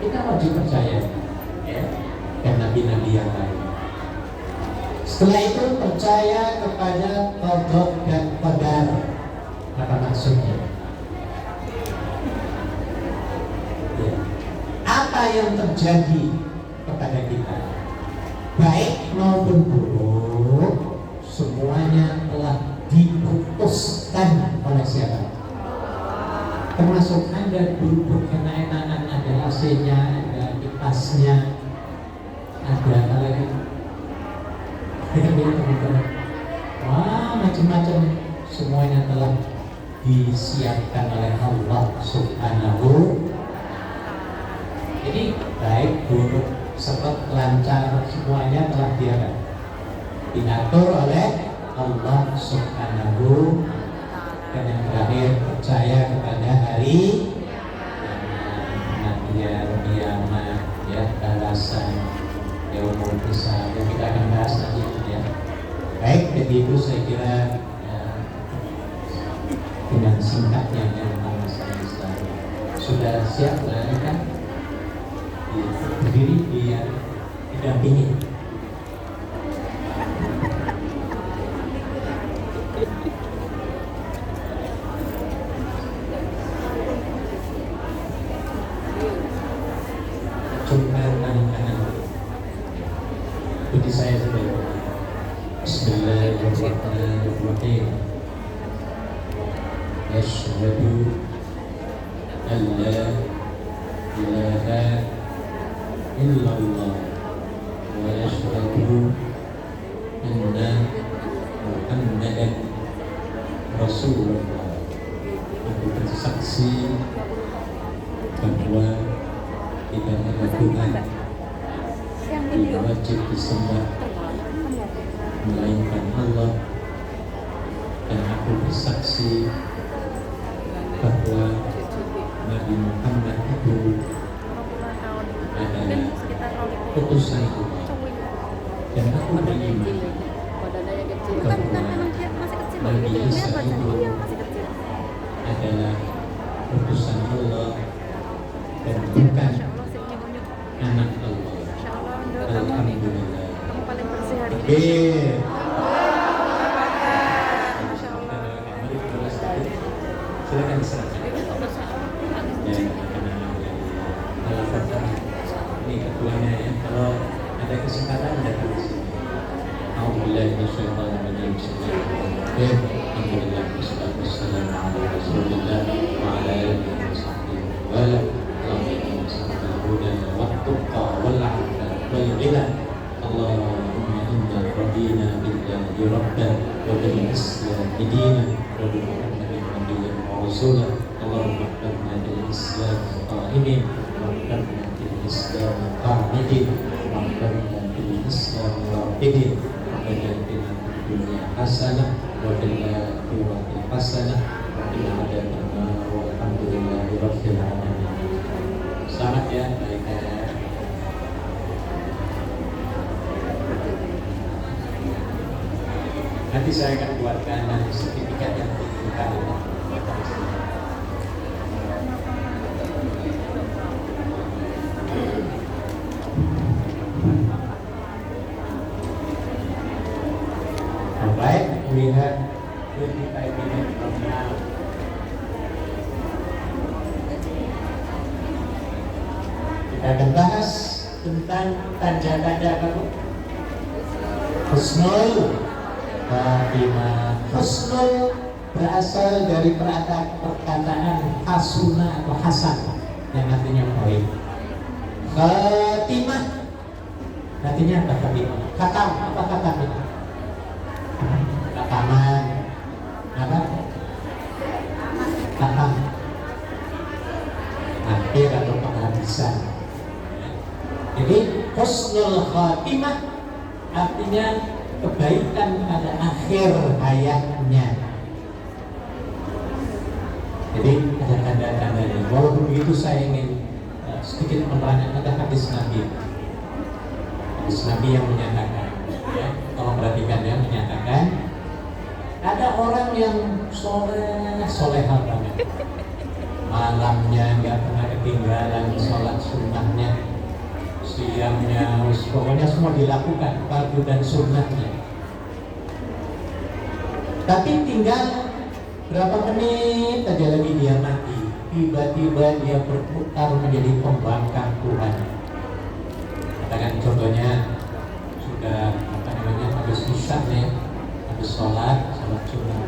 kita wajib percaya ya, dan nabi-nabi yang lain. Setelah itu percaya kepada qada dan qadar. Apa maksudnya? Ya. Apa yang terjadi kepada kita, baik maupun buruk, semuanya telah diputuskan oleh siapa? Termasuk Anda duduk enak-enakan, ada AC-nya, ada kipasnya, ada apa lagi? Wah, macam-macam, semuanya telah disiapkan oleh Allah Subhanahu. Jadi baik, buruk, serta lancar, semuanya telah diatur oleh Allah Subhanahu. Dan yang terakhir, percaya kepada hari kiamat, ya, balasan yaumul hisab yang kita akan bahas nanti ya. Baik, jadi itu saya kira dengan singkatnya tentang masalah Islam. Sudah siap kan? Berdiri biar didampingi. Jadi saya sudah Bismillahirrahmanirrahim. Asyhadu an la ilaha illallah wa asyhadu anna Muhammadan Rasulullah. Aku bersaksi bahwa tidak ada Tuhan yang wajib disembah melainkan Allah, dan aku bersaksi bahwa Nabi Muhammad itu adalah utusan Allah, dan aku beriman bahwa Nabi Isa itu adalah utusan Allah dan bukan anak Allah. Alhamdulillah. Amin. Silakan diserahkan. Ini ketuanya ya. Kalau ada kesempatan datang ke sini. Alhamdulillah. Alhamdulillah. Wassalamualaikum warahmatullahi wabarakatuh. Allahumma inna radina billahi rabban wa bil islam dina wa bi muhammadin nabiyyan wa rasulah. Allahumma ihdina bil islam qa'imin wa ihdina bil islam qa'idin wa ihdina bil islam raqidin wa ihdina fid dunya hasanah wa fil akhirati hasanah wa qina adzabannar. Walhamdulillahi rabbil alamin. Selamat ya, baik ya. Nanti saya akan buatkan sertifikat yang dibutuhkan. Baik, melihat 25 minutes from now. Kita akan bahas tentang tanda-tanda apa? Husnul Khatimah. Husnul berasal dari perkataan hasuna atau hasan yang artinya baik. Khatimah artinya apa? Khatimah. Khatam, apa khatam itu? Khataman. Apa? Khatam. Akhir atau penghabisan. Jadi husnul khatimah artinya kebaikan pada akhir hayatnya. Jadi ada tanda-tandanya. Walaupun begitu saya ingin sedikit menerangkan ada hadis Nabi. Hadis Nabi yang menyatakan, ya, tolong perhatikan ya, menyatakan ada orang yang solehah banget, malamnya nggak pernah ketinggalan sholat sunnahnya, siamnya, pokoknya semua dilakukan fardu dan sunnahnya. Tapi tinggal berapa menit aja lagi dia mati, tiba-tiba dia berputar menjadi pembangkang Tuhan. Katakan contohnya sudah habis isya nih, habis sholat sunnah,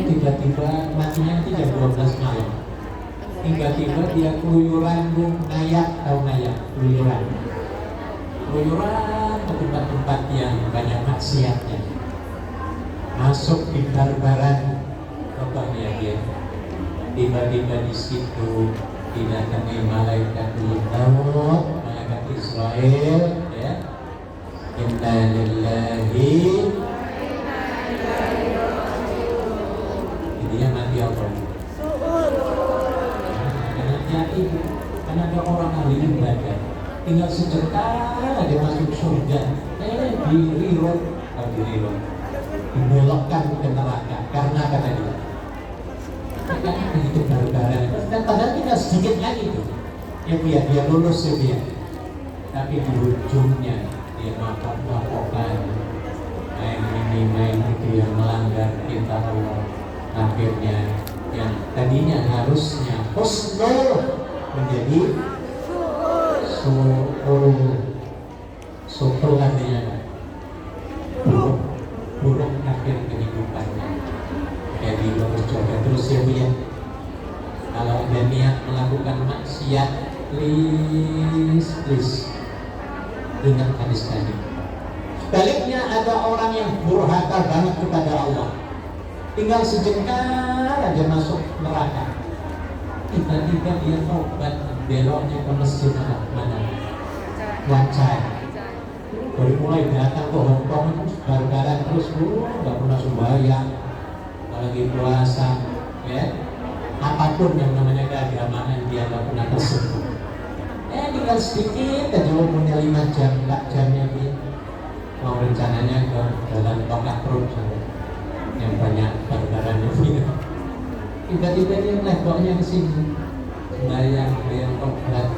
tiba-tiba matinya nanti jam 12 malam. Tiba-tiba dia keluyuran, ngayak, tahu ngayak, keluyuran ke tempat-tempat yang banyak maksiatnya, masuk di barbaran. Contohnya dia tiba-tiba di situ didatangi malaikat maut, malaikat Israel, ya. Inna lillahi, intinya mati apa? Karena ada orang ahli ibadah, tinggal sebentar aja masuk surga, dibelokkan ke neraka. Karena kata dia, karena begitu barbaran, dan padahal tinggal sedikit lagi tuh, ya biar dia lulus ya biar. Tapi di ujungnya dia mabok-mabokan, main itu yang melanggar perintah Allah. Akhirnya yang tadinya harusnya husnul menjadi su'ul artinya buruk akhir kehidupannya. Jadi harus jaga terus ya Bu ya. Kalau ada niat melakukan maksiat, please ingat hadis tadi. Sebaliknya ada orang yang durhaka banget kepada Allah, tinggal sejengkal aja masuk neraka. Tiba-tiba dia tobat, beloknya ke masjid mana? Wancai. Dari mulai datang ke Hongkong itu barbaran terus, nggak pernah sembahyang, apalagi puasa, ya. Apapun yang namanya keagamaan dia nggak pernah tersentuh. Tinggal sedikit aja umurnya 5 jam, 4 jamnya dia mau rencananya ke jalan Tokak Road yang banyak barbaran itu. Tiba-tiba dia meleboknya ke sini, sembahyang tobat,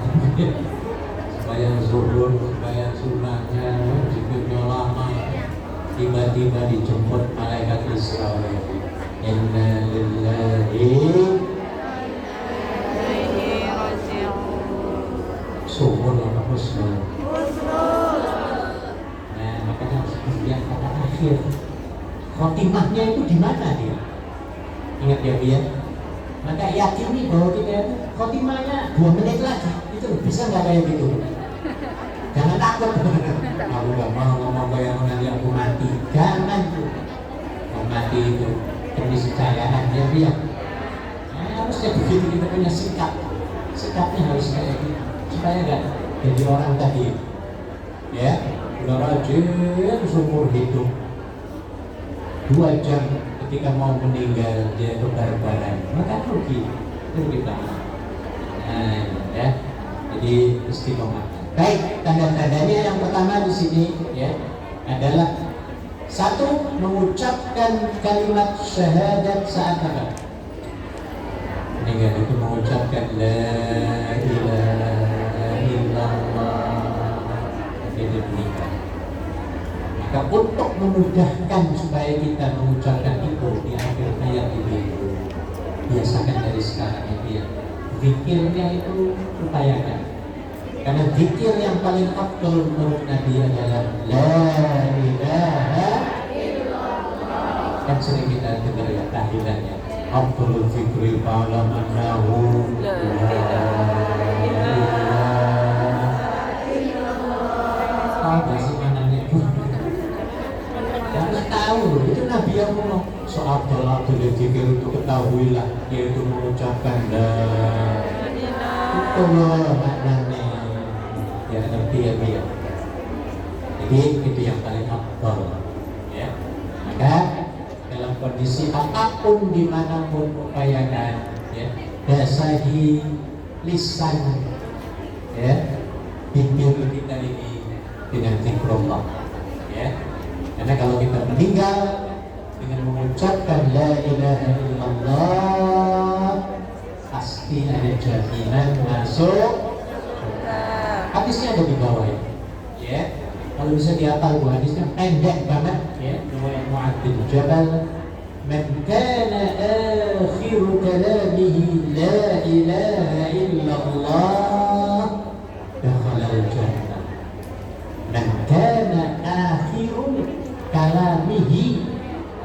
sembahyang zuhur, sembahyang sunnahnya, zikirnya lama. Tiba-tiba dijemput malaikat Israel. Inna lillahi suhur apa husnul. Nah, makanya harus lihat kata akhir. Khotimahnya itu di mana dia? Ingat ya Bu ya. Maka yakini bahwa kita itu khotimahnya 2 menit lagi. Itu bisa nggak kayak gitu? Jangan takut. Aku nggak mau ngomong kayak nanti aku mati. Jangan tuh. Mau mati itu demi kecayaan ya Bu ya. Harusnya begitu, kita punya sikap. Sikapnya harus kayak gitu supaya nggak jadi orang tadi. Ya, udah rajin seumur hidup 2 jam ketika mau meninggal dia itu barbaran, maka rugi banget. Nah, ya, jadi istiqomah. Baik, tanda-tandanya yang pertama di sini ya adalah 1, mengucapkan kalimat syahadat saat apa? Meninggal itu mengucapkan la ilaha illallah, jadi meninggal. Maka untuk memudahkan supaya kita mengucapkan itu di akhir hayat ini, biasakan dari sekarang ini ya. Zikirnya itu upayakan. Karena zikir yang paling afdal menurut Nabi adalah la ilaha illallah. Kan sering kita dengar ya tahlilannya. Afdalul zikri fa'lam annahu la ilaha illallah. Apa sih mananya itu? Harus tahu, itu Nabi yang ngomong soal Abdul zikir itu ketahuilah, yaitu mengucapkan la ilaha illallah maknanya. Ya ngerti ya dia. Jadi itu yang paling afdal ya. Maka dalam kondisi apapun dimanapun upayakan ya, basahi lisan ya, bibir kita ini dengan zikrullah ya. Karena kalau kita meninggal dengan mengucapkan la ilaha illallah, pasti ada jaminan masuk surga. Kalau bisa dihafal bu hadisnya pendek banget ya. Riwayat Mu'adz bin Jabal, "Man kana akhiru kalamihi la ilaha illallah dakhala al-jannah." Man kana akhiru kalamihi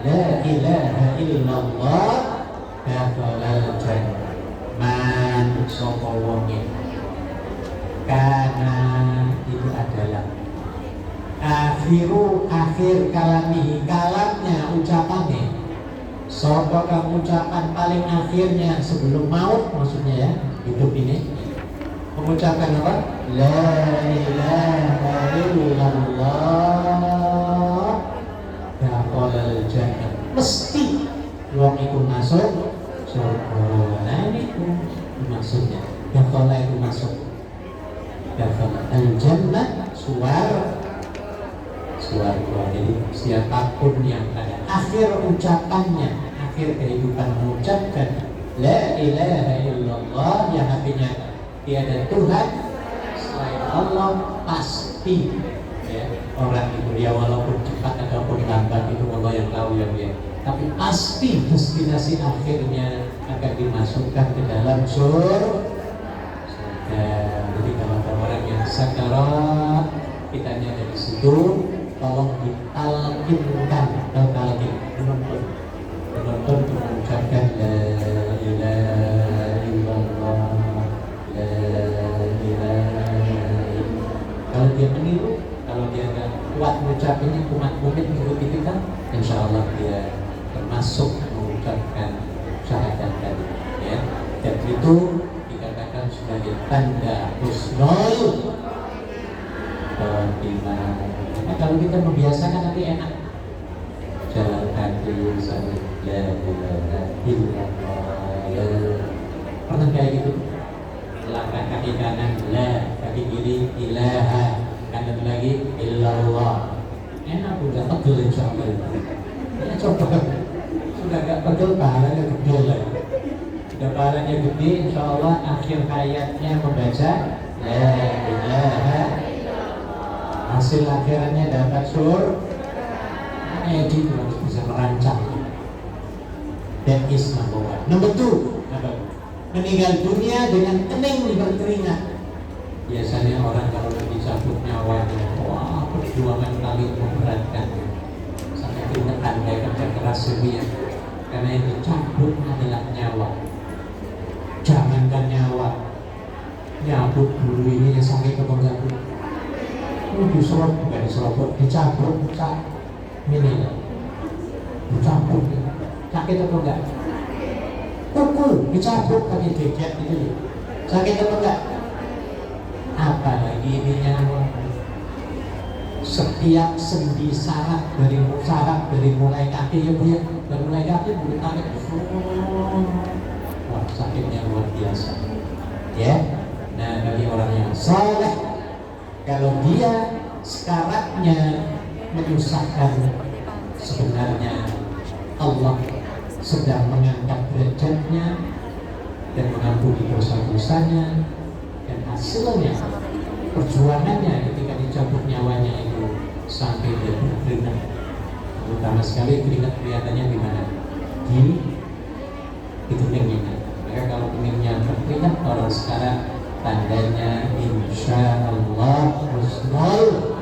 la ilaha illallah dakhala al-jannah. Man sapa wonge karena itu adalah akhir kalamihi, kalamnya ucapannya, sapa kang ucapan paling akhirnya sebelum maut, maksudnya ya hidup ini mengucapkan apa? La ilaha illallah dakhalal jannah, mesti wong iku masuk surga. Nah ini maksudnya dakhala itu masuk, dakhala al jannah suara. Jadi siapapun yang pada akhir ucapannya, akhir kehidupan mengucapkan la ilaha illallah, yang artinya tiada Tuhan selain Allah, pasti ya, orang itu dia walaupun cepat ataupun lambat itu Allah yang tahu ya, tapi pasti destinasi akhirnya akan dimasukkan ke dalam surga. Jadi kalau ada orang yang sakarat, kitanya dari situ tolong ditalkinkan, penonton mengucapkan la ilaha illallah, la ilaha illallah. Kalau dia meniru, kalau dia nggak kuat mengucapkannya, kumat-kumit mengikuti kita, insya Allah dia termasuk mengucapkan syahadat tadi ya. Dan itu dikatakan sebagai tanda husnul khotimah. Nah, kalau kita membiasakan nanti enak. Jalan kaki sambil la ilaha illallah. Pernah kayak gitu? Langkah kaki kanan la, kaki kiri ilaha, kanan lagi illallah. Enak, udah pegel insya Allah. Ya coba. Sudah gak pegel, pahalanya gede lah. Sudah pahalanya gede, insya Allah akhir hayatnya membaca la ilaha, hasil akhirannya dapat surga. Jadi harus bisa merancang. That is number one. Number two, meninggal dunia dengan kening berkeringat. Biasanya orang kalau dicabut nyawanya, wah perjuangan kali memberatkan, sampai keringetan kayak kerja keras sebiar. Karena yang dicabut adalah nyawa. Jangankan nyawa, nyabut bulu ini sampai ke bangku. Diserobot, bukan diserobot, dicabut, ini dicabut, sakit apa enggak? Pukul, dicabut pakai geget itu, sakit apa enggak? Apalagi ini nyawa. Setiap sendi saraf dari mulai kaki ya bu ya, dari mulai kaki bulu tarik, wah sakitnya luar biasa, ya. Nah bagi orang yang saleh, kalau dia sekaratnya menyusahkan, sebenarnya Allah sedang mengangkat derajatnya dan mengampuni dosa-dosanya, dan hasilnya perjuangannya ketika dicabut nyawanya itu sampai dia berkeringat. Terutama sekali keringat kelihatannya di mana? Di keningnya. Maka kalau keningnya berkeringat, orang sekarang tandanya insya Allah husnul.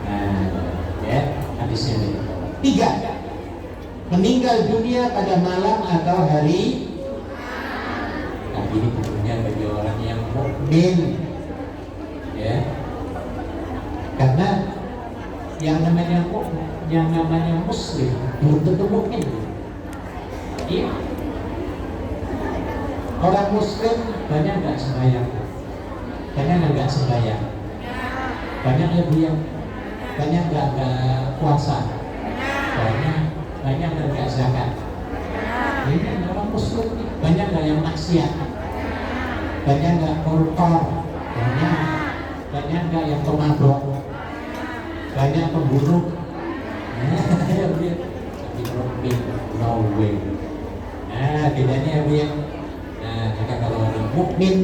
Nah, ya hadisnya ini. 3. Meninggal dunia pada malam atau hari. Nah ini tentunya bagi orang yang mukmin, ya. Karena yang namanya muslim belum tentu mukmin. Iya. Orang muslim banyak nggak sembahyang, banyak nggak sembahyang, banyak yang banyak nggak puasa, banyak nggak zakat. Ini orang muslim banyak nggak yang maksiat, banyak nggak koruptor, banyak nggak yang pemabok, banyak pembunuh. Tapi mukmin no way. Nah bedanya ya. Nah, maka kalau orang mukmin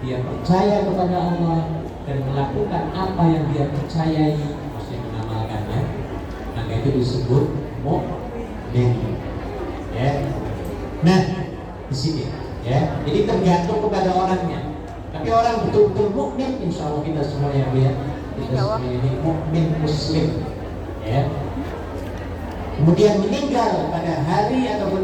dia percaya kepada Allah, dan melakukan apa yang dia percayai, maksudnya mengamalkannya, maka itu disebut mukmin. Ya. Nah, di sini, ya. Jadi tergantung kepada orangnya. Tapi orang betul-betul mukmin, insya Allah kita semua ya, ya. Kita semua ini mukmin muslim, ya. Kemudian meninggal pada hari ataupun